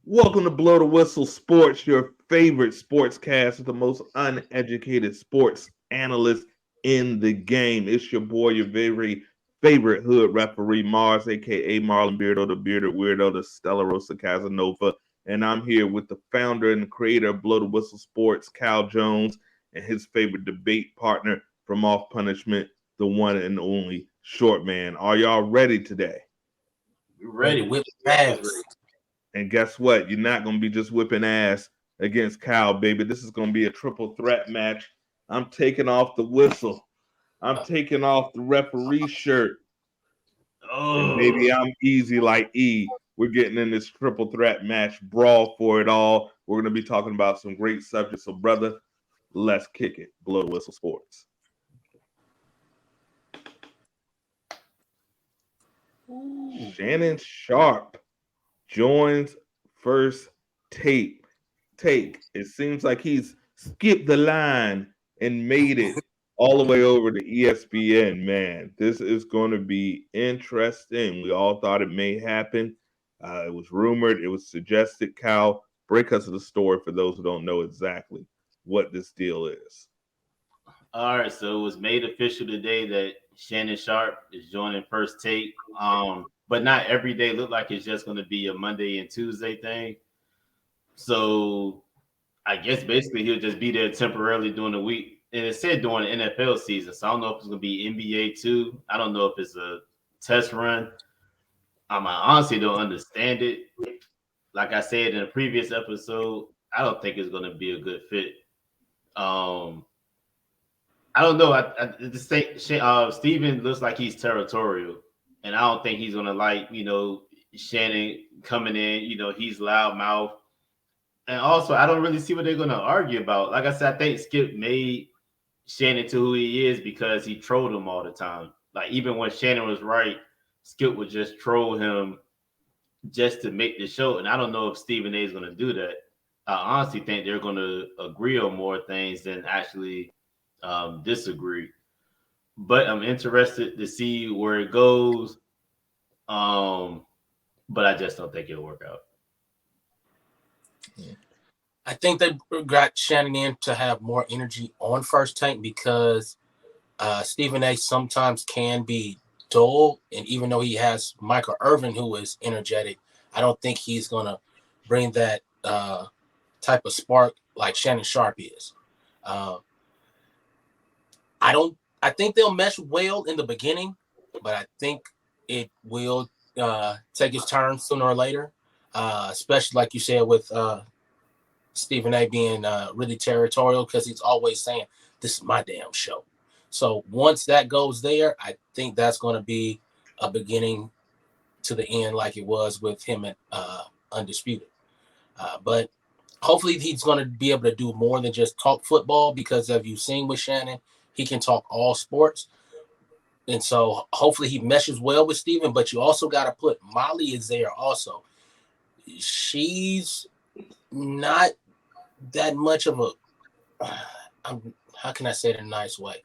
Welcome to Blow the Whistle Sports, your favorite sports cast with the most uneducated sports analysts in the game. It's your boy, your very favorite hood referee, Mars, aka Marlon Beardo, the bearded weirdo, the Stella Rosa Casanova. And I'm here with the founder and creator of Blow the Whistle Sports, Cal Jones, and his favorite debate partner from Off Punishment, the one and only Short Man. Are y'all ready today? We're ready. Whip ass. And guess what? You're not going to be just whipping ass against Kyle, baby. This is going to be a triple threat match. I'm taking off the whistle. I'm taking off the referee shirt. And Oh, baby, I'm easy like E. We're getting in this triple threat match, brawl for it all. We're going to be talking about some great subjects. So, brother, let's kick it. Blow the whistle sports. Shannon Sharpe joins first take. It seems like he's skipped the line and made it all the way over to ESPN. Man, this is going to be interesting. We all thought it may happen. It was rumored. It was suggested. Cal, break us the story for those who don't know exactly what this deal is. all right. So it was made official today that Shannon Sharpe is joining First Take. But not every day. Look like it's just going to be a Monday and Tuesday thing. So I guess basically he'll just be there temporarily during the week. And it said during the NFL season. So I don't know if it's going to be NBA too. I don't know if it's a test run. I honestly don't understand it. Like I said in a previous episode, I don't think it's going to be a good fit. Um, I don't know. Steven looks like he's territorial, and I don't think he's gonna like Shannon coming in. He's loudmouth, and also I don't really see what they're gonna argue about. Like I said, I think Skip made Shannon to who he is because he trolled him all the time. Like even when Shannon was right, Skip would just troll him just to make the show. And I don't know if Stephen A is gonna do that. I honestly think they're gonna agree on more things than actually disagree. But I'm interested to see where it goes. Um, but I just don't think it'll work out. I think they got Shannon in to have more energy on First Tank because Stephen A. sometimes can be dull, and even though he has Michael Irvin who is energetic, I don't think he's gonna bring that type of spark like Shannon Sharpe is. Uh, I don't. I think they'll mesh well in the beginning, but I think it will take its turn sooner or later. Especially like you said with Stephen A. being really territorial because he's always saying, "This is my damn show." So once that goes there, I think that's going to be a beginning to the end, like it was with him at Undisputed. But hopefully, he's going to be able to do more than just talk football because, as you've seen with Shannon, he can talk all sports. And so hopefully he meshes well with Steven, but you also got to put Molly is there also. She's not that much of a how can I say it in a nice way?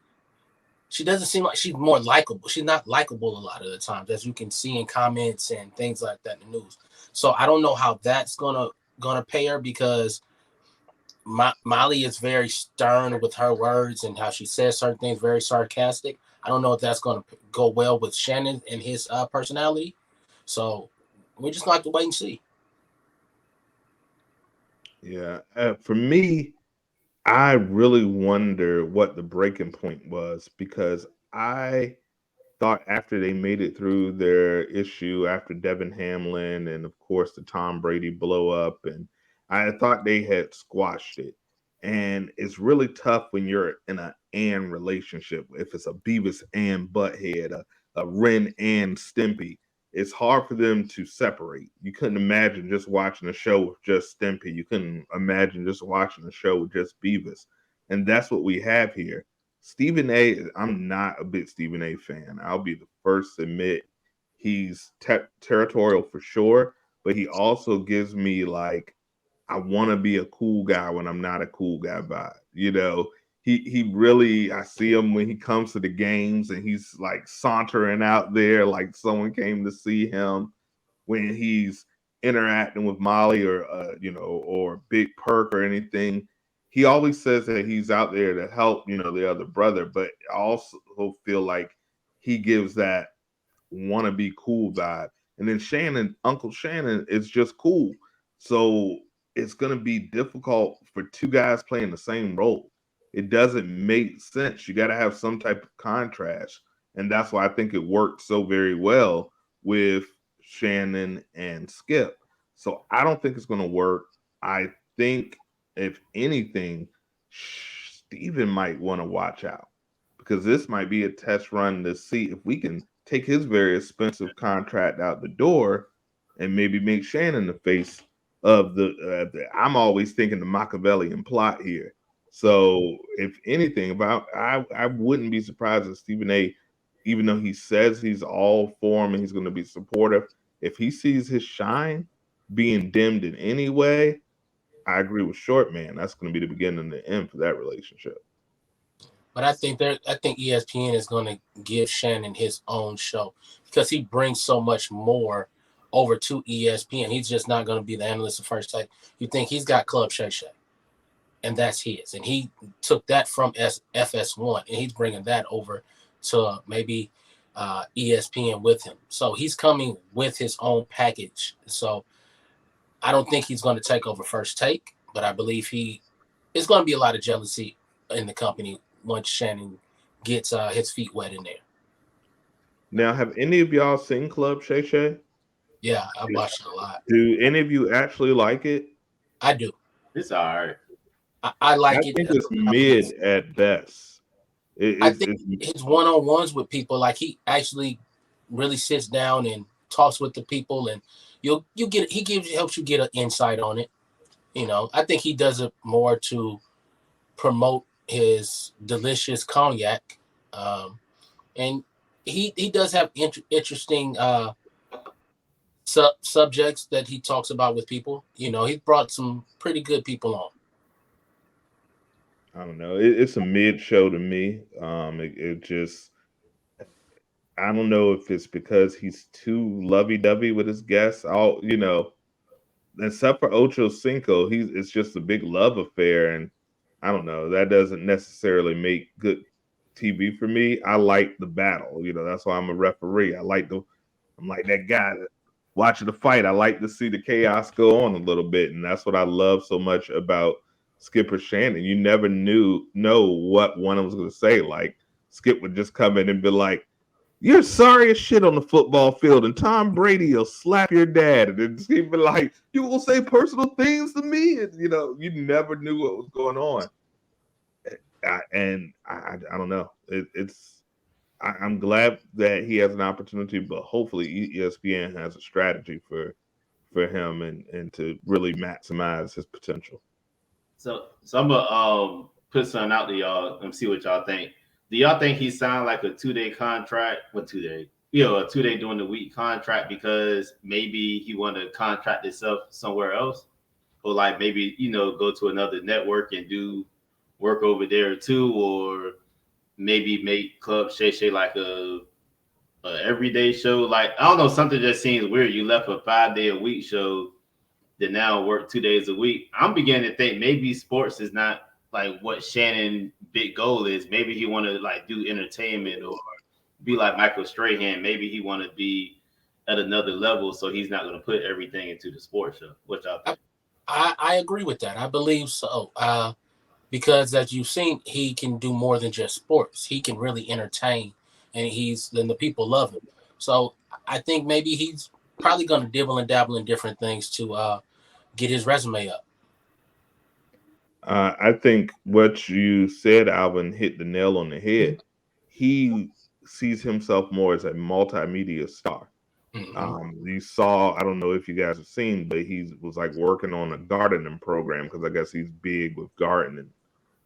She doesn't seem like she's more likable. She's not likable a lot of the times, as you can see in comments and things like that in the news. So I don't know how that's gonna pay her because Molly is very stern with her words and how she says certain things, very sarcastic. I don't know if that's gonna go well with Shannon and his personality. So we're just gonna have to wait and see. Yeah. For me, I really wonder what the breaking point was because I thought after they made it through their issue after Devin Hamlin and of course the Tom Brady blow up, and I thought they had squashed it. And it's really tough when you're in a and relationship. If it's a Beavis and Butthead, a Ren and Stimpy, it's hard for them to separate. You couldn't imagine just watching a show with just Stimpy. You couldn't imagine just watching a show with just Beavis. And that's what we have here. Stephen A. I'm not a big Stephen A. fan. I'll be the first to admit he's territorial for sure, but he also gives me like I want to be a cool guy when I'm not a cool guy vibe. He really I see him when he comes to the games and he's like sauntering out there like someone came to see him when he's interacting with Molly or or Big Perk or anything. He always says that he's out there to help, the other brother, but I also feel like he gives that want to be cool vibe. And then Uncle Shannon is just cool. So it's going to be difficult for two guys playing the same role. It doesn't make sense. You got to have some type of contrast. And that's why I think it worked so very well with Shannon and Skip. So I don't think it's going to work. I think, if anything, Steven might want to watch out, because this might be a test run to see if we can take his very expensive contract out the door and maybe make Shannon the face of I'm always thinking the Machiavellian plot here. So if anything, I wouldn't be surprised if Stephen A, even though he says he's all for him and he's going to be supportive, if he sees his shine being dimmed in any way, I agree with Short Man. That's going to be the beginning and the end for that relationship. But I think ESPN is going to give Shannon his own show because he brings so much more over to ESPN. He's just not going to be the analyst of First Take. You think he's got Club Shay Shay, and that's his. And he took that from FS1, and he's bringing that over to maybe ESPN with him. So he's coming with his own package. So I don't think he's going to take over First Take, but I believe it's going to be a lot of jealousy in the company once Shannon gets his feet wet in there. Now, have any of y'all seen Club Shay Shay? Yeah, I watched it a lot. Do any of you actually like it? I do. It's all right. I like it. I think it's mid at best. I think his one-on-ones with people, like he actually really sits down and talks with the people, and helps you get an insight on it. I think he does it more to promote his delicious cognac, and he does have interesting subjects that he talks about with people. He brought some pretty good people on. I don't know. It's a mid show to me. It just, I don't know if it's because he's too lovey-dovey with his guests. Except for Ocho Cinco, it's just a big love affair, and I don't know. That doesn't necessarily make good TV for me. I like the battle. That's why I'm a referee. I'm like that guy watching the fight. I like to see the chaos go on a little bit, and that's what I love so much about Skipper Shannon. You never know what one of them was going to say. Like Skip would just come in and be like, "You're sorry as shit on the football field, and Tom Brady will slap your dad." And then he'd be like, "You will say personal things to me," and you never knew what was going on. I don't know. I'm glad that he has an opportunity, but hopefully ESPN has a strategy for him and to really maximize his potential. So I'm gonna put something out to y'all and see what y'all think. Do y'all think he signed like a 2-day contract? What 2-day? A 2-day during the week contract because maybe he want to contract himself somewhere else, or like maybe go to another network and do work over there too, or maybe make Club Shay Shay like a everyday show. Like I don't know, something just seems weird. You left a 5-day-a-week show that now work 2 days a week. I'm beginning to think maybe sports is not like what Shannon big goal is. Maybe he want to like do entertainment or be like Michael Strahan. Maybe he want to be at another level, so he's not going to put everything into the sports show. What y'all think? I agree with that. I believe so. Because as you've seen, he can do more than just sports. He can really entertain, and then the people love him. So I think maybe he's probably going to dibble and dabble in different things to get his resume up. I think what you said, Alvin, hit the nail on the head. He sees himself more as a multimedia star. You saw, I don't know if you guys have seen, but he was like working on a gardening program because I guess he's big with gardening.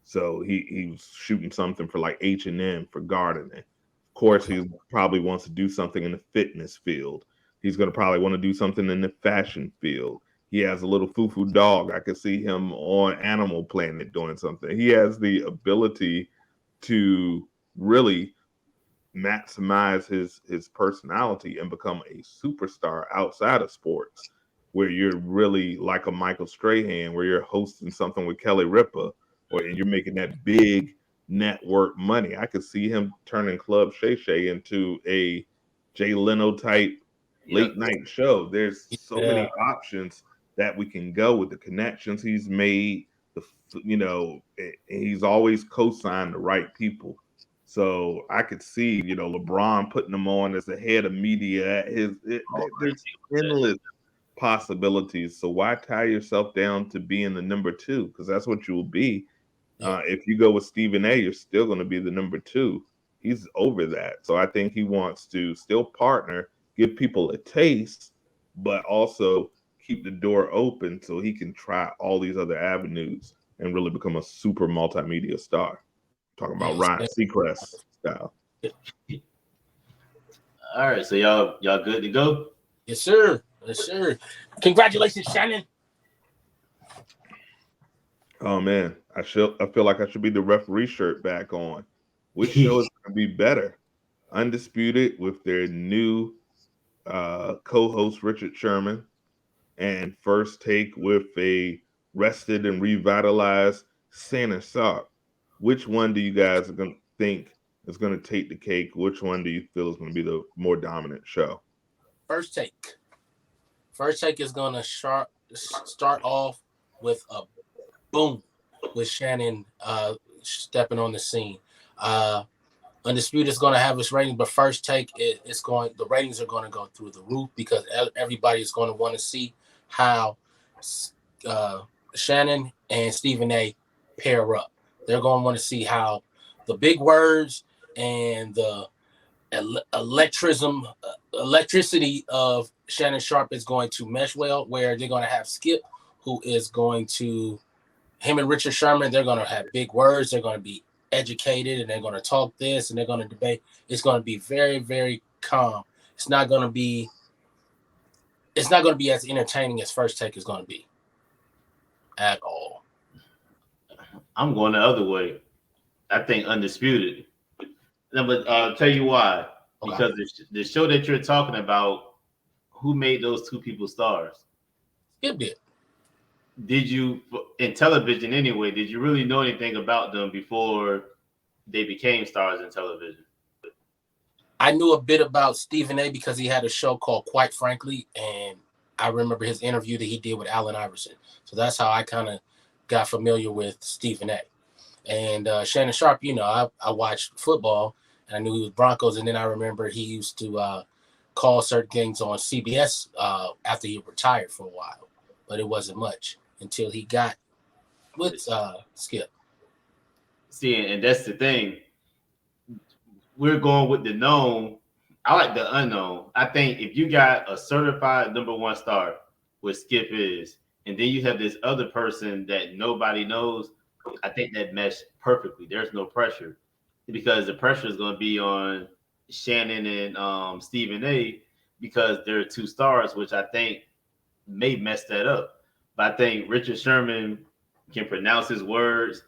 So he was shooting something for like H&M for gardening. Of course, he probably wants to do something in the fitness field. He's going to probably want to do something in the fashion field. He has a little foo-foo dog. I could see him on Animal Planet doing something. He has the ability to really maximize his personality and become a superstar outside of sports. where you're really like a Michael Strahan, where you're hosting something with Kelly Ripa, or you're making that big network money. I could see him turning Club Shay Shay into a Jay Leno type late night show. There's so many options that we can go with the connections he's made. He's always co-signed the right people. So I could see, LeBron putting him on as the head of media. There's endless possibilities. So why tie yourself down to being the number two? Because that's what you will be. If you go with Stephen A, you're still going to be the number two. He's over that. So I think he wants to still partner, give people a taste, but also keep the door open so he can try all these other avenues and really become a super multimedia star. Talking about Ryan Seacrest style. All right, so y'all good to go? Yes, sir. Yes, sir. Congratulations, Shannon. Oh man, I feel like I should be the referee shirt back on. Which show is going to be better? Undisputed with their new co-host Richard Sherman, and First Take with a rested and revitalized Shannon Sharpe. Which one do you guys think is going to take the cake? Which one do you feel is going to be the more dominant show? First Take. First Take is going to start off with a boom with Shannon stepping on the scene. Undisputed is going to have its rating, but First Take the ratings are going to go through the roof because everybody is going to want to see how Shannon and Stephen A pair up. They're going to want to see how the big words and the electricity of Shannon Sharpe is going to mesh well, where they're going to have Skip, who is going to him and Richard Sherman, they're going to have big words. They're going to be educated, and they're going to talk this, and they're going to debate. It's going to be very, very calm. It's not going to be as entertaining as First Take is going to be at all. I'm going the other way. I think Undisputed. No, but I'll tell you why. Okay. Because the show that you're talking about, who made those two people stars? Skip did. Did you, in television anyway, did you really know anything about them before they became stars in television? I knew a bit about Stephen A because he had a show called Quite Frankly, and I remember his interview that he did with Allen Iverson. So that's how I kind of got familiar with Stephen A. And Shannon Sharpe, I watched football, and I knew he was Broncos, and then I remember he used to call certain things on CBS after he retired for a while, but it wasn't much until he got with Skip. See, and that's the thing. We're going with the known. I like the unknown. I think if you got a certified number one star, what Skip is, and then you have this other person that nobody knows, I think that meshed perfectly. There's no pressure because the pressure is going to be on Shannon and Stephen A because they're two stars, which I think may mess that up. But I think Richard Sherman can pronounce his words.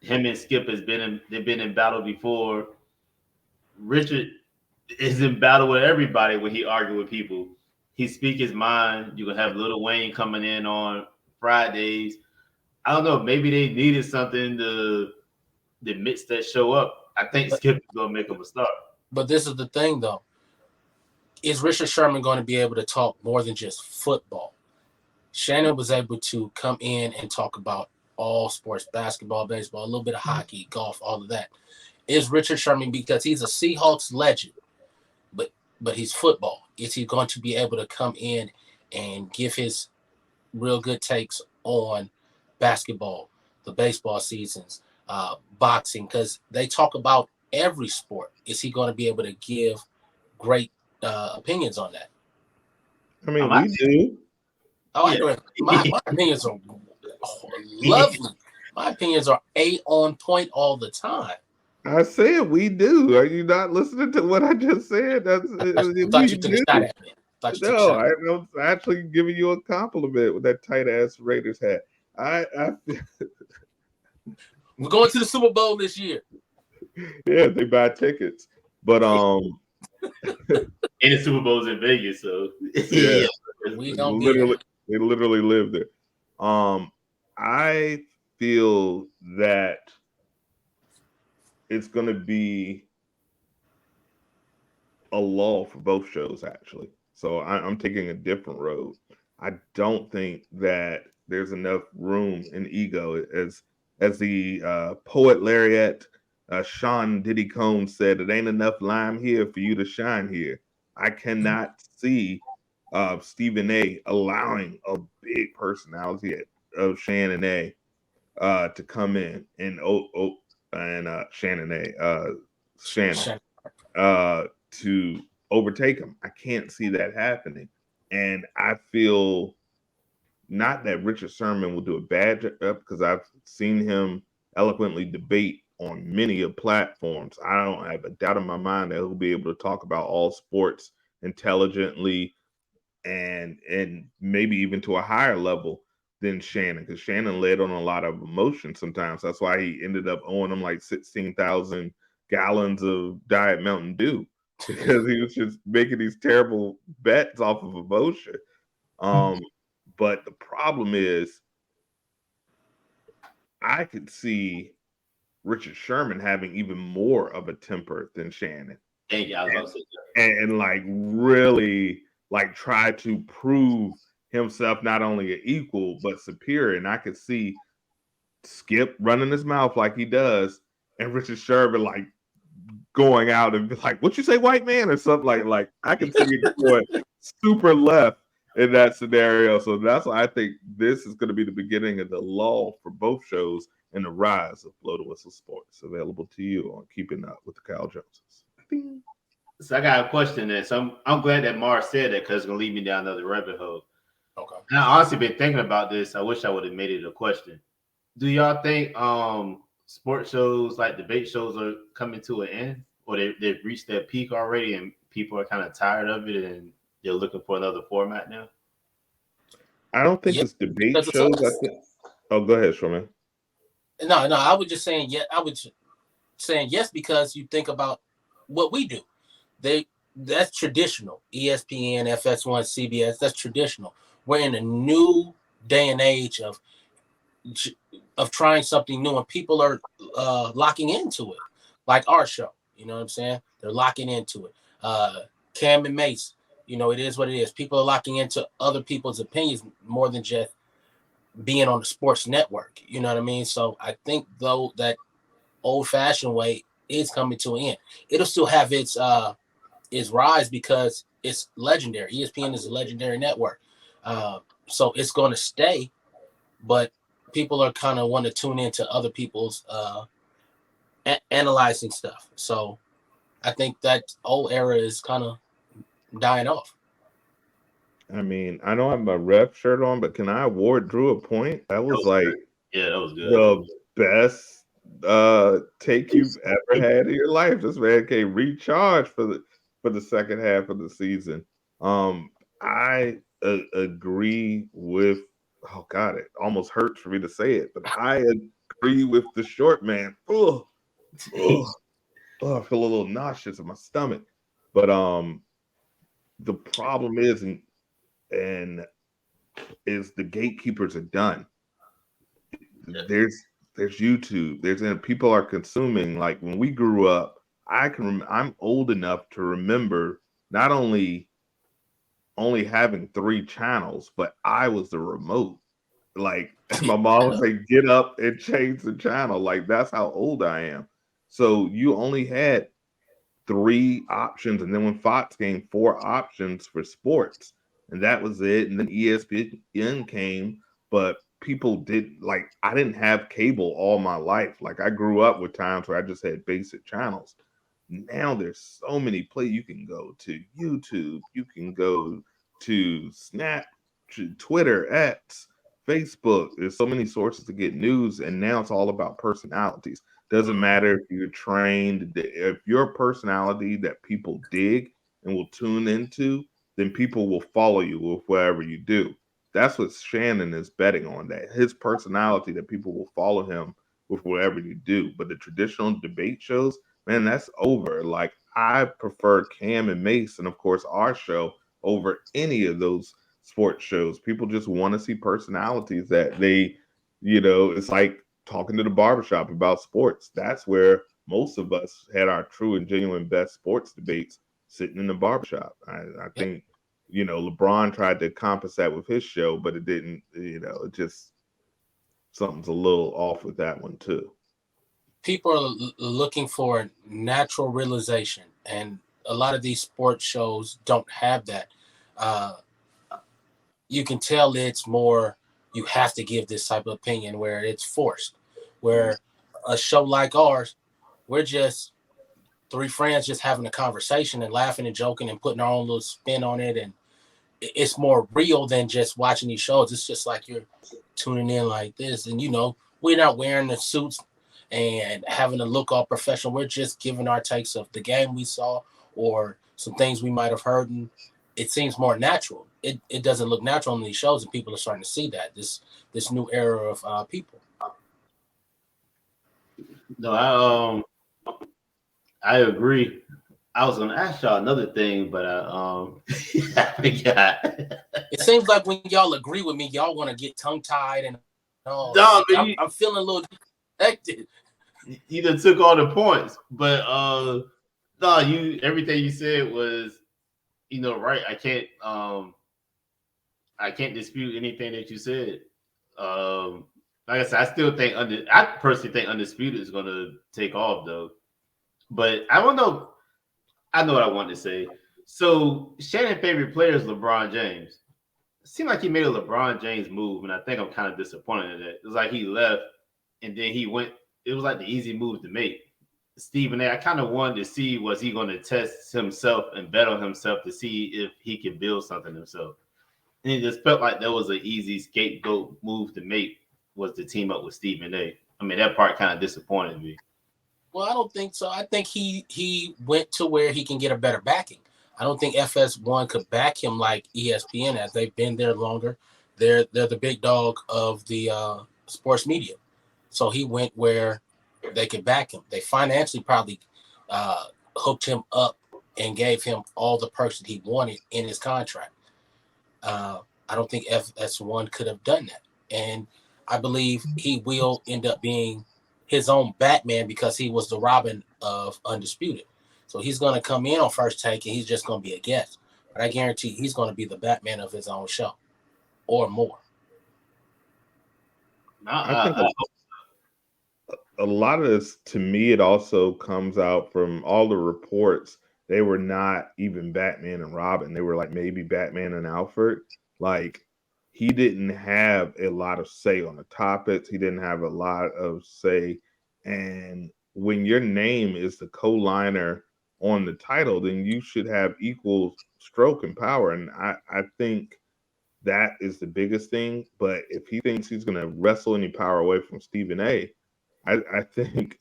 Him and Skip they've been in battle before. Richard is in battle with everybody when he argues with people. He speak his mind. You can have Lil Wayne coming in on Fridays. I don't know. Maybe they needed something to mix that show up. I think Skip is going to make him a star. But this is the thing, though. Is Richard Sherman going to be able to talk more than just football? Shannon was able to come in and talk about all sports, basketball, baseball, a little bit of hockey, golf, all of that. Is Richard Sherman, because he's a Seahawks legend, but he's football, is he going to be able to come in and give his real good takes on basketball, the baseball seasons, boxing, because they talk about every sport? Is he going to be able to give great opinions on that? I mean, we do. Oh, yeah. I know. My opinions are lovely. My opinions are on point all the time. I said we do. Are you not listening to what I just said? I thought you took a shot at me. No, I'm actually giving you a compliment with that tight ass Raiders hat. We're going to the Super Bowl this year. Yeah, they buy tickets, but and the Super Bowl's in Vegas, so yeah, we don't literally They literally live there. I feel that it's going to be a lull for both shows, actually. So I'm taking a different road. I don't think that there's enough room and ego, as the poet laureate Sean Diddy Combs said. It ain't enough lime here for you to shine here. I cannot see Stephen A. allowing a big personality of Shannon A. To come in and Shannon A. Shannon to overtake him. I can't see that happening. And I feel not that Richard Sherman will do a bad job, because I've seen him eloquently debate on many of platforms. I don't have a doubt in my mind that he'll be able to talk about all sports intelligently and maybe even to a higher level than Shannon, because Shannon led on a lot of emotion sometimes. That's why he ended up owing him like 16,000 gallons of Diet Mountain Dew, because he was just making these terrible bets off of emotion. But the problem is, I could see Richard Sherman having even more of a temper than Shannon. Thank you. I was about to say And like really like try to prove himself not only an equal but superior. And I could see Skip running his mouth like he does, and Richard Sherman like going out and be like, "What you say, white man?" or something like I can see it going super left in that scenario. So that's why I think this is going to be the beginning of the lull for both shows and the rise of Blow the Whistle Sports, available to you on Keeping Up with the Kyle Joneses. Ding. So I got a question there. So I'm glad that Mars said that, because it's gonna lead me down another rabbit hole. Okay. And I honestly been thinking about this. I wish I would have made it a question. Do y'all think sports shows like debate shows are coming to an end, or they've reached their peak already and people are kind of tired of it and they're looking for another format now? I don't think Yeah, it's debate because it's shows. I us. think. Oh, go ahead, Showman. No, I was just saying, yeah, I was saying yes, because you think about what we do. That's traditional. ESPN, FS1, CBS, that's traditional. We're in a new day and age of trying something new, and people are locking into it, like our show. You know what I'm saying? They're locking into it. Cam and Mace, it is what it is. People are locking into other people's opinions more than just being on the sports network. You know what I mean? So I think, though, that old-fashioned way is coming to an end. It'll still have its rise because it's legendary. ESPN is a legendary network. So it's going to stay, but people are kind of want to tune into other people's analyzing stuff. So I think that old era is kind of dying off. I mean, I don't have my ref shirt on, but can I award Drew a point? That was like Yeah, that was good. the best take you've ever had in your life. This man came recharge for the second half of the season. I agree with. Oh God, it almost hurts for me to say it, but I agree with the short man. Oh, oh, I feel a little nauseous in my stomach. But the problem is, and is the gatekeepers are done. There's YouTube. People are consuming. Like when we grew up, I'm old enough to remember not only having 3 channels, but I was the remote. Like my mom would say, "Get up and change the channel." Like that's how old I am. So you only had 3 options, and then when Fox came, 4 options for sports, and that was it. And then ESPN came, but people did like I didn't have cable all my life. Like I grew up with times where I just had basic channels. Now there's so many you can go to YouTube, you can go to Snap, to Twitter, X, Facebook. There's so many sources to get news, and now it's all about personalities. Doesn't matter if you're trained, if you're a personality that people dig and will tune into, then people will follow you with whatever you do. That's what Shannon is betting on, that his personality, that people will follow him with whatever you do. But the traditional debate shows, man, that's over. Like I prefer Cam and Mace, and of course our show, over any of those sports shows. People just want to see personalities that they, it's like talking to the barbershop about sports. That's where most of us had our true and genuine best sports debates, sitting in the barbershop. I Yep. think, LeBron tried to compass that with his show, but it didn't, it just, something's a little off with that one too. People are looking for natural realization, and a lot of these sports shows don't have that. Uh, you can tell it's more, you have to give this type of opinion where it's forced. Where a show like ours, we're just three friends just having a conversation and laughing and joking and putting our own little spin on it, and it's more real than just watching these shows. It's just like you're tuning in like this, and we're not wearing the suits and having to look all professional. We're just giving our takes of the game we saw or some things we might have heard, and it seems more natural. It doesn't look natural in these shows, and people are starting to see that this new era of people. No, I agree. I was gonna ask y'all another thing, but I forgot. It seems like when y'all agree with me, y'all want to get tongue tied and all. No, I'm feeling a little disconnected. You done took all the points, but no, everything you said was right. I can't dispute anything that you said. Like I said, I personally think Undisputed is gonna take off though. But I don't know. I know what I wanted to say. So Shannon's favorite player is LeBron James. It seemed like he made a LeBron James move, and I think I'm kind of disappointed in that. It was like he left and then he went. It was like the easy move to make. Stephen A. I kind of wanted to see, was he going to test himself and bet on himself to see if he could build something himself. And it just felt like that was an easy scapegoat move to make, was to team up with Stephen A. I mean, that part kind of disappointed me. Well, I don't think so. I think he went to where he can get a better backing. I don't think FS1 could back him like ESPN, as they've been there longer. They're the big dog of the sports media. So he went where they could back him. They financially probably hooked him up and gave him all the perks that he wanted in his contract. I don't think FS1 could have done that. And I believe he will end up being his own Batman because he was the Robin of Undisputed. So he's going to come in on First Take and he's just going to be a guest. But I guarantee he's going to be the Batman of his own show or more. I think a lot of this, to me, it also comes out from all the reports. They were not even Batman and Robin. They were like maybe Batman and Alfred. Like, he didn't have a lot of say on the topics. He didn't have a lot of say. And when your name is the co-liner on the title, then you should have equal stroke and power. And I think that is the biggest thing. But if he thinks he's going to wrestle any power away from Stephen A., I think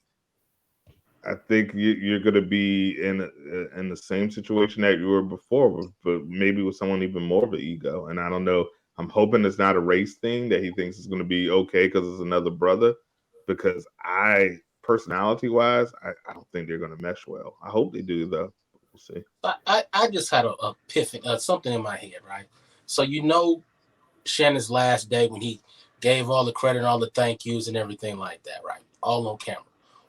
you're going to be in the same situation that you were before, but maybe with someone even more of an ego. And I don't know. I'm hoping it's not a race thing that he thinks is going to be okay because it's another brother. Because personality-wise, I don't think they're going to mesh well. I hope they do, though. We'll see. I just had a epiphany, something in my head, right? So Shannon's last day when he gave all the credit and all the thank yous and everything like that, right? All on camera.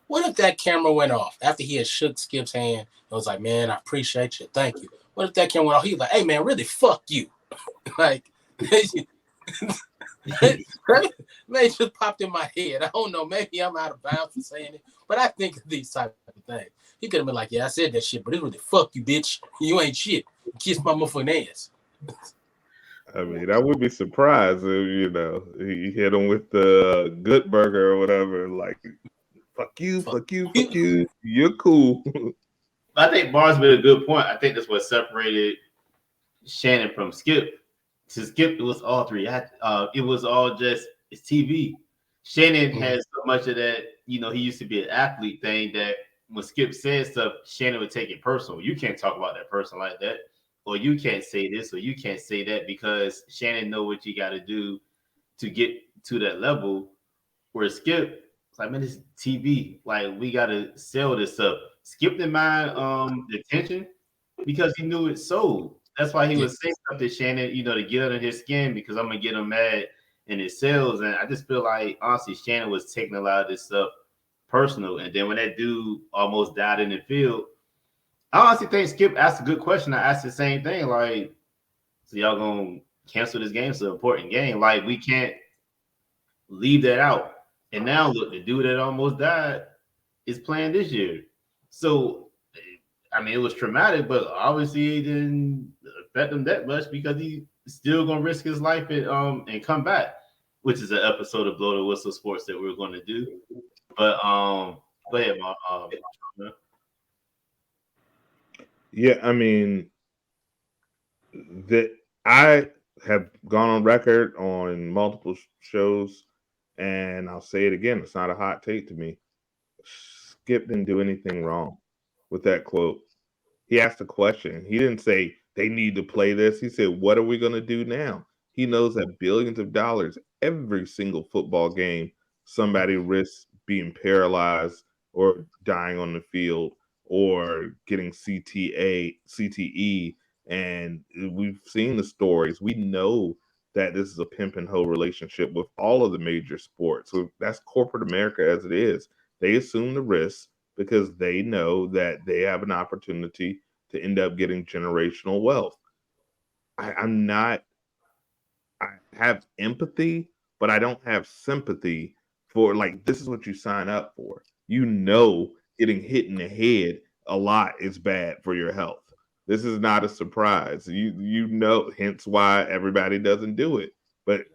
What if that camera went off after he had shook Skip's hand and was like, man, I appreciate you. Thank you. What if that camera went off? He was like, hey, man, really, fuck you. Like, May just popped in my head. I don't know. Maybe I'm out of bounds for saying it, but I think of these type of things. He could have been like, yeah, I said that shit, but it really, fuck you, bitch. You ain't shit. Kiss my motherfucking ass. I mean, I would be surprised if, he hit him with the good burger or whatever. Like, fuck you. You're cool. I think Barnes made a good point. I think that's what separated Shannon from Skip. To Skip, it was all three. It was all just, it's TV. Shannon has so much of that, he used to be an athlete thing that when Skip said stuff, Shannon would take it personal. You can't talk about that person like that. Or you can't say this, or you can't say that, because Shannon know what you got to do to get to that level. Where Skip, it's like, man, this is TV. Like, we got to sell this stuff. Skip didn't mind the attention because he knew it sold. That's why he was saying stuff to Shannon, to get under his skin because I'm gonna get him mad in his sales. And I just feel like honestly, Shannon was taking a lot of this stuff personal. And then when that dude almost died in the field, I honestly think Skip asked a good question. I asked the same thing, like, so y'all gonna cancel this game? It's an important game. Like, we can't leave that out. And now look, the dude that almost died is playing this year. So I mean, it was traumatic, but obviously it didn't affect him that much because he's still gonna risk his life and come back, which is an episode of Blow the Whistle Sports that we're going to do. But go ahead, Mark. Yeah, I mean, that I have gone on record on multiple shows, and I'll say it again. It's not a hot take to me. Skip didn't do anything wrong with that quote. He asked a question. He didn't say they need to play this. He said, what are we going to do now? He knows that billions of dollars, every single football game, somebody risks being paralyzed or dying on the field or getting CTE. And we've seen the stories. We know that this is a pimp and hoe relationship with all of the major sports. So that's corporate America as it is. They assume the risk because they know that they have an opportunity to end up getting generational wealth. I have empathy, but I don't have sympathy for, like, this is what you sign up for. Getting hit in the head a lot is bad for your health. This is not a surprise. Hence why everybody doesn't do it. But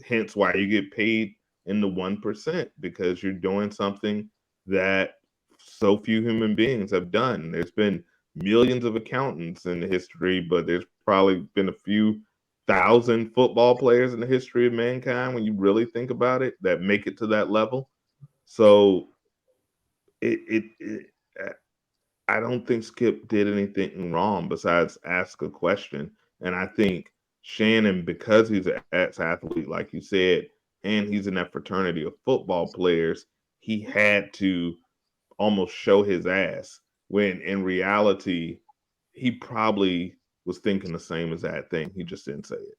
hence why you get paid in the 1% because you're doing something that so few human beings have done. There's been millions of accountants in the history, but there's probably been a few thousand football players in the history of mankind when you really think about it that make it to that level. So I don't think Skip did anything wrong besides ask a question. And I think Shannon, because he's an ex-athlete, like you said, and he's in that fraternity of football players, he had to almost show his ass when in reality he probably was thinking the same as that thing. He just didn't say it.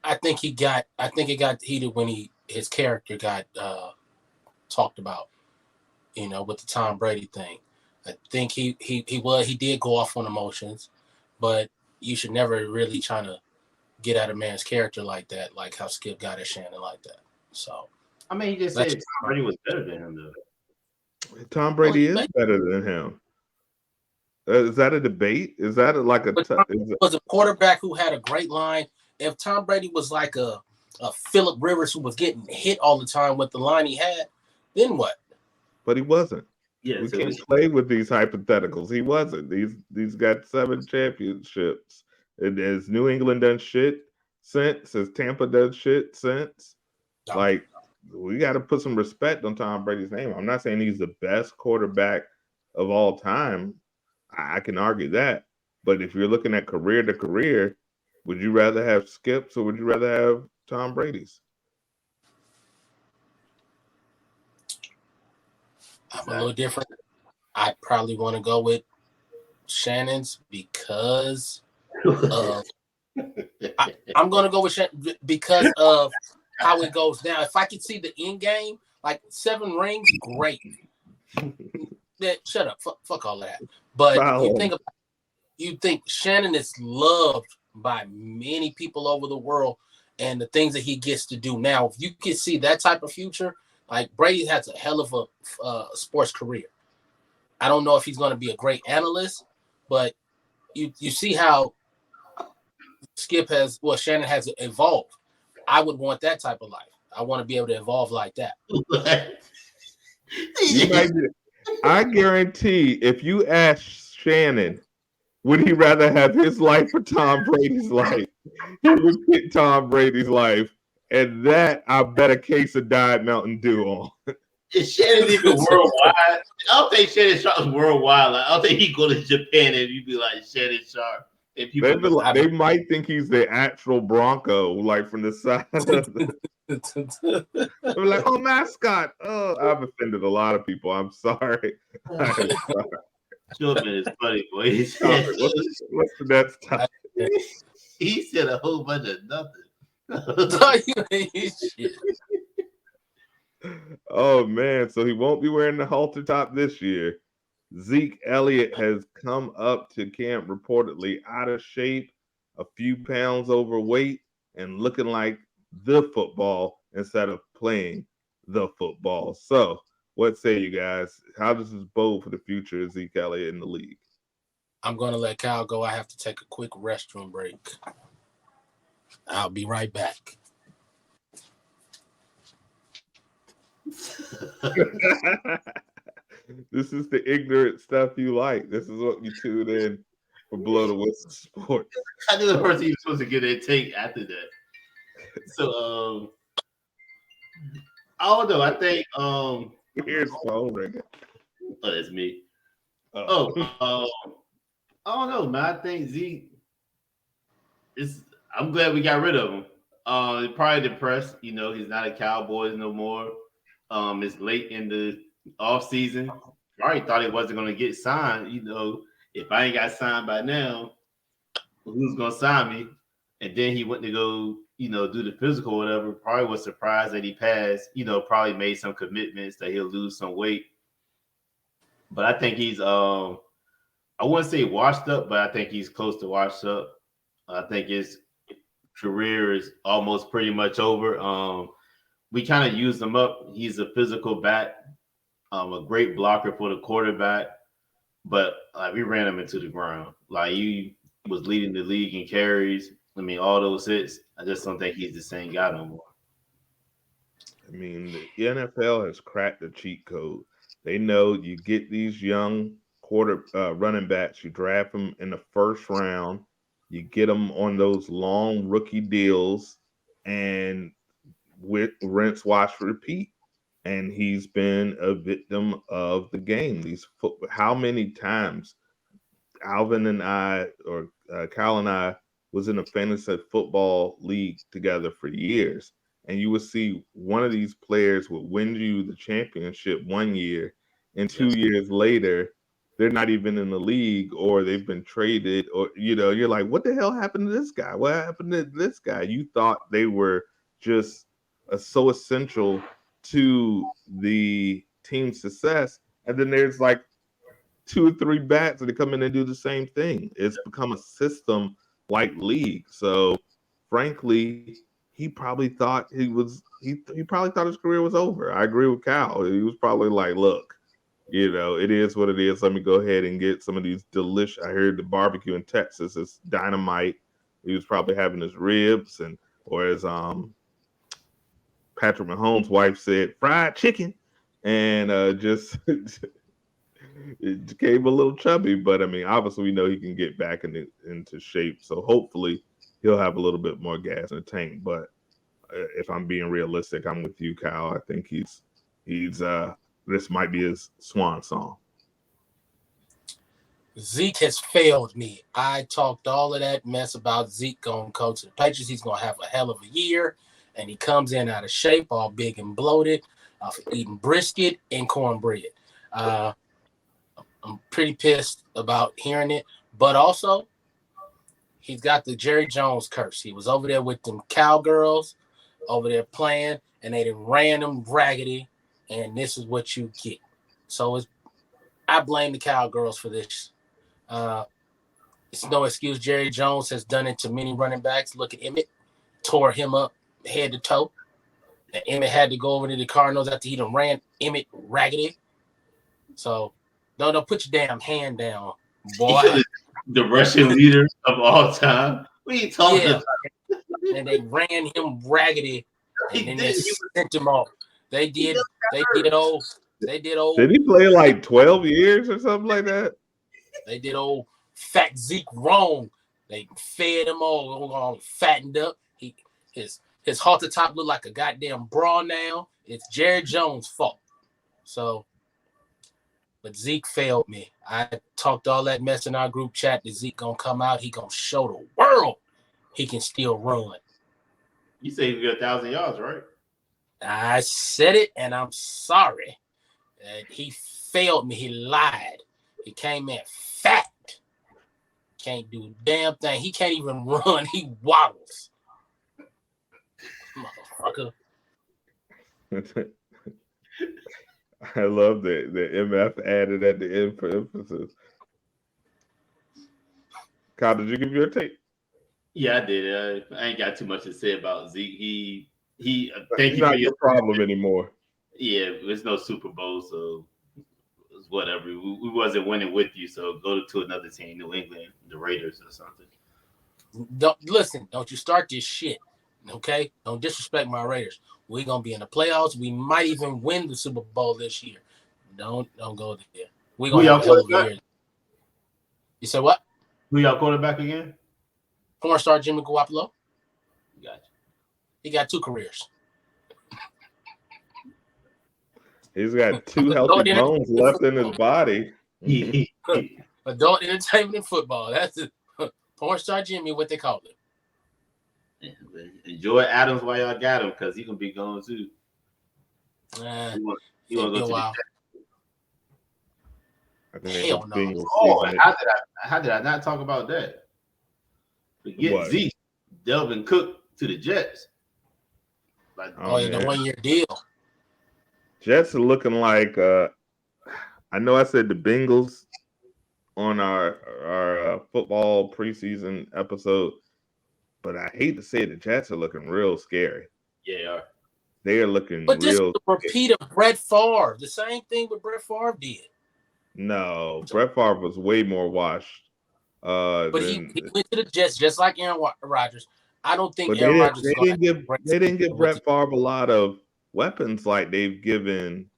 I think it got heated when his character got talked about, with the Tom Brady thing. I think he did go off on emotions, but you should never really try to get at a man's character like that, like how Skip got at Shannon like that. So I mean, he just said Tom Brady was better than him, though. Tom Brady is better than him. Is that a debate? Is that was a quarterback who had a great line? If Tom Brady was like a Phillip Rivers who was getting hit all the time with the line he had, then what? But he wasn't. Yeah, we can't play with these hypotheticals. He wasn't. These got 7 championships. And has New England done shit since? Has Tampa done shit since? No. Like, we got to put some respect on Tom Brady's name. I'm not saying he's the best quarterback of all time. I can argue that. But if you're looking at career to career, would you rather have Skip's or would you rather have Tom Brady's? I'm a little different. I probably want to go with Shannon's because of I'm going to go with Shannon because of how it goes down. If I could see the end game, like 7 rings, great. Shut up. Fuck all of that. But you think Shannon is loved by many people over the world and the things that he gets to do now. If you can see that type of future, like Brady has a hell of a sports career. I don't know if he's going to be a great analyst, but you see how Shannon has evolved. I would want that type of life. I want to be able to evolve like that. I guarantee if you ask Shannon, would he rather have his life or Tom Brady's life? He would pick Tom Brady's life. And that I bet a case of Diet Mountain Dew on. Is Shannon even worldwide? I don't think Shannon Sharpe is worldwide. Like, I don't think he'd go to Japan and you'd be like Shannon Sharpe. They might think he's the actual Bronco, like from the side of they're like, oh, mascot. Oh, I've offended a lot of people. I'm sorry. Showman is funny, boy. He Topic. said, What's the next topic? he said a whole bunch of nothing. Shit. Oh man, so he won't be wearing the halter top this year. Zeke Elliott has come up to camp reportedly out of shape, a few pounds overweight, and looking like the football instead of playing the football. So, what say you guys? How does this bode for the future of Zeke Elliott in the league? I'm going to let Kyle go. I have to take a quick restroom break. I'll be right back. This is the ignorant stuff you like. This is what you tune in for Blow the Whistle Sports. I knew the person he was supposed to get their take after that. So, I don't know. I think, Here's phone ringing. oh, that's me. Oh. I don't know, man. I think Zeke is. I'm glad we got rid of him. Probably depressed. You know, he's not a Cowboys no more. It's late in the off season. Probably thought he wasn't going to get signed. You know, if I ain't got signed by now, who's going to sign me? And then he went to go, you know, do the physical, or whatever. Probably was surprised that he passed. You know, probably made some commitments that he'll lose some weight. But I think he's I wouldn't say washed up, but I think he's close to washed up. I think his career is almost pretty much over. We kind of used him up. He's a physical back, a great blocker for the quarterback, but we ran him into the ground. Like, he was leading the league in carries. I mean, all those hits. I just don't think he's the same guy no more. I mean, the NFL has cracked the cheat code. They know you get these young running backs, you draft them in the first round, you get them on those long rookie deals, and with rinse, wash, repeat. And he's been a victim of the game. How many times Alvin and I, or Kyle and I, was in a fantasy football league together for years, and you would see one of these players would win you the championship one year, and 2 years later, they're not even in the league, or they've been traded, or you're like, what the hell happened to this guy? What happened to this guy? You thought they were just so essential to the team's success, and then there's like 2 or 3 bats that come in and do the same thing. It's become a system like league. So frankly, he probably thought he probably thought his career was over. I agree with Cal. He was probably like, look, it is what it is. Let me go ahead and get some of these delicious. I heard the barbecue in Texas is dynamite. He was probably having his ribs, and or as Patrick Mahomes' wife said, fried chicken, and just it became a little chubby, but I mean, obviously we know he can get back into shape. So hopefully he'll have a little bit more gas in the tank. But if I'm being realistic, I'm with you, Kyle. I think he's this might be his swan song. Zeke has failed me. I talked all of that mess about Zeke going to coach the Patriots. He's going to have a hell of a year, and he comes in out of shape, all big and bloated, eating brisket and cornbread. I'm pretty pissed about hearing it, but also he's got the Jerry Jones curse. He was over there with them cowgirls over there playing, and they ran him raggedy, and this is what you get. So I blame the cowgirls for this. It's no excuse. Jerry Jones has done it to many running backs. Look at Emmett, tore him up head to toe. And Emmett had to go over to the Cardinals after he done ran Emmett raggedy. So, no, put your damn hand down, boy. The Russian leader of all time. What are you talking about? And they ran him raggedy, and then they sent him off. They did old. Did he play like 12 years or something like that? They did old fat Zeke wrong. They fed him all fattened up. His halter top looked like a goddamn bra now. It's Jerry Jones' fault. So, but Zeke failed me. I talked all that mess in our group chat that Zeke gonna come out. He gonna show the world he can still run. You say he got 1,000 yards, right? I said it, and I'm sorry. He failed me. He lied. He came in fat. Can't do a damn thing. He can't even run. He waddles. Motherfucker. I love the MF added at the end for emphasis. Kyle, did you give your take? Yeah, I did. I ain't got too much to say about Zeke. He. Thank He's you for not your the problem anymore. Yeah, it's no Super Bowl, so it's whatever. We wasn't winning with you, so go to another team, New England, the Raiders or something. Don't you start this shit, okay? Don't disrespect my Raiders. We're gonna be in the playoffs. We might even win the Super Bowl this year. Don't go there. We're gonna have a hell of a year. You said what? Who y'all quarterback again? Porn star Jimmy Garoppolo. Gotcha. He got 2 careers. He's got 2 healthy bones left in his body. Adult entertainment in football. That's it. Porn star Jimmy, what they call it. Enjoy Adams while y'all got him, because he gonna be gone too. He wanna go to while. Hell no. How did I not talk about that? Forget Zeke, Dalvin Cook to the Jets. The 1-year deal. Jets are looking like I know I said the Bengals on our football preseason episode, but I hate to say it, the Jets are looking real scary. Yeah, they are looking but real. But this is a repeat of Brett Favre. The same thing what Brett Favre did. No, Brett Favre was way more washed. But he went to the Jets just like Aaron Rodgers. I don't think Aaron Rodgers they didn't give Brett Favre a lot of weapons like they've given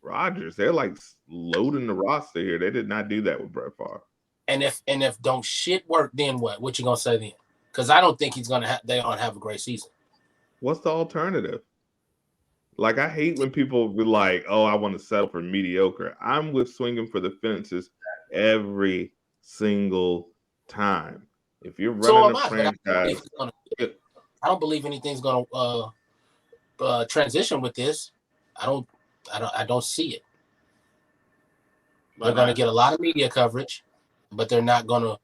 Rodgers. They're like loading the roster here. They did not do that with Brett Favre. And if don't shit work, then what? What you gonna say then? Because I don't think he's gonna they don't have a great season. What's the alternative? Like, I hate when people be like, "Oh, I want to settle for mediocre." I'm with swinging for the fences every single time. If you're running a franchise, I don't believe anything's gonna transition with this. I don't see it. They're gonna get a lot of media coverage, but they're not gonna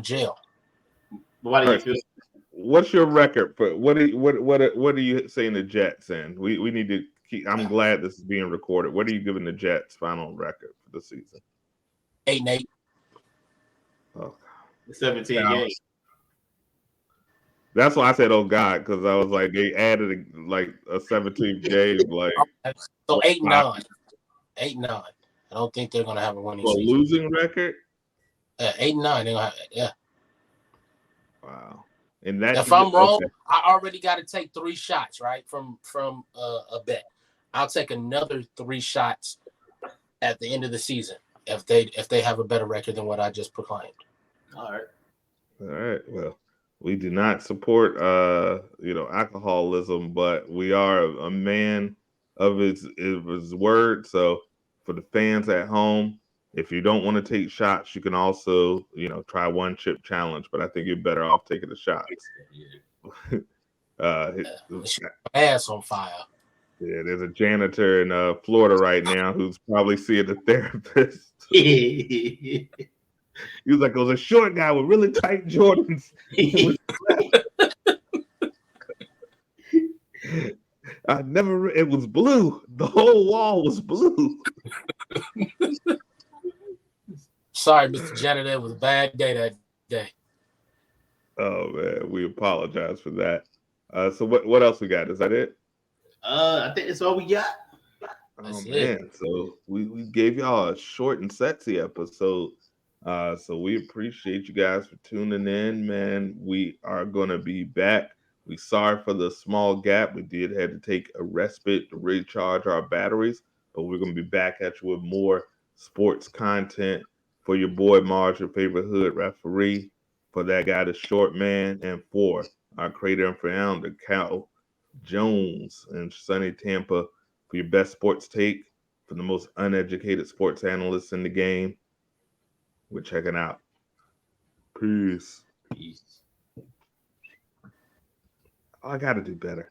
jail. Why do you feel? What's your record for what are you saying the Jets in? We need to keep. I'm glad this is being recorded. What are you giving the Jets final record for the season? 8-8. Oh, 17 games. That's why I said, "Oh God," because I was like, they added a 17th game. Like, so 8-9. 8-9. I don't think they're gonna have a winning season. Losing record. 8-9. They're gonna have, yeah. Wow. And that if I'm wrong, I already got to take 3 shots, right, from a bet. I'll take another 3 shots at the end of the season if they have a better record than what I just proclaimed. All right. Well, we do not support alcoholism, but we are a man of his word. So for the fans at home, if you don't want to take shots, you can also, try 1 chip challenge. But I think you're better off taking the shots. Ass on fire. Yeah, there's a janitor in Florida right now who's probably seeing a therapist. He was like, it was a short guy with really tight Jordans. It was blue. The whole wall was blue. Sorry, Mr. Janitor, it was a bad day that day. Oh man, we apologize for that. So what else we got? Is that it? I think that's all we got. Oh man, so we gave y'all a short and sexy episode. So we appreciate you guys for tuning in, man. We are gonna be back. We sorry for the small gap. We did have to take a respite to recharge our batteries, but we're gonna be back at you with more sports content for your boy Marge, your favorite hood referee, for that guy, the short man, and for our creator and founder, Cal Jones in sunny Tampa, for your best sports take, for the most uneducated sports analysts in the game. We're checking out. Peace. I got to do better.